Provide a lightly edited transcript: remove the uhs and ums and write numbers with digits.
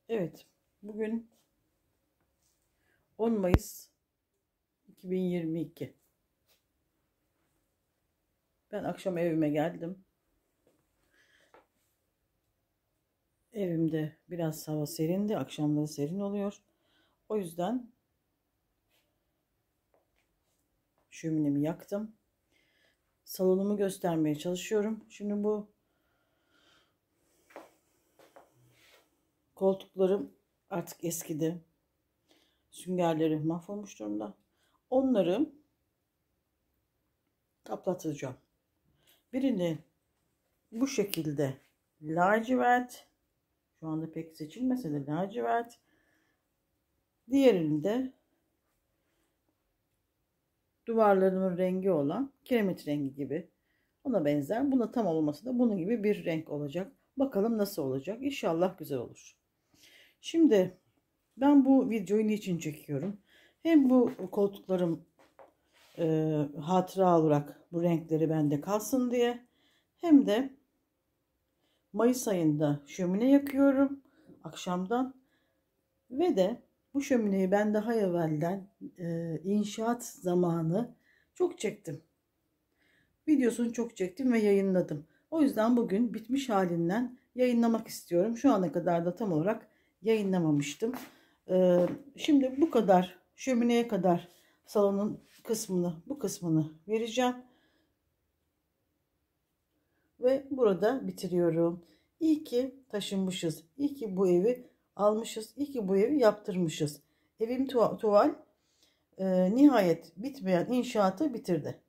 Evet, bugün 10 Mayıs 2022. Ben akşam evime geldim. Evimde biraz hava serindi. Akşamları serin oluyor. O yüzden şöminemi yaktım. Salonumu göstermeye çalışıyorum. Şimdi bu koltuklarım artık eskidi. Süngerleri mahvolmuş durumda. Onları kaplatacağım. Birini bu şekilde lacivert. Şu anda pek seçilmese de lacivert. Diğerini de duvarlarımın rengi olan kiremit rengi gibi. Ona benzer. Buna tam olması da bunun gibi bir renk olacak. Bakalım nasıl olacak. İnşallah güzel olur. Şimdi ben bu videoyu niçin çekiyorum? Hem bu koltuklarım hatıra olarak bu renkleri bende kalsın diye. Hem de Mayıs ayında şömine yakıyorum akşamdan. Ve de bu şömineyi ben daha evvelden inşaat zamanı çok çektim. Videosunu çok çektim ve yayınladım. O yüzden bugün bitmiş halinden yayınlamak istiyorum. Şu ana kadar da tam olarak yayınlamamıştım. Şimdi bu kadar şömineye kadar salonun bu kısmını vereceğim. Ve burada bitiriyorum. İyi ki taşınmışız. İyi ki bu evi almışız. İyi ki bu evi yaptırmışız. Evim tuval nihayet bitmeyen inşaatı bitirdi.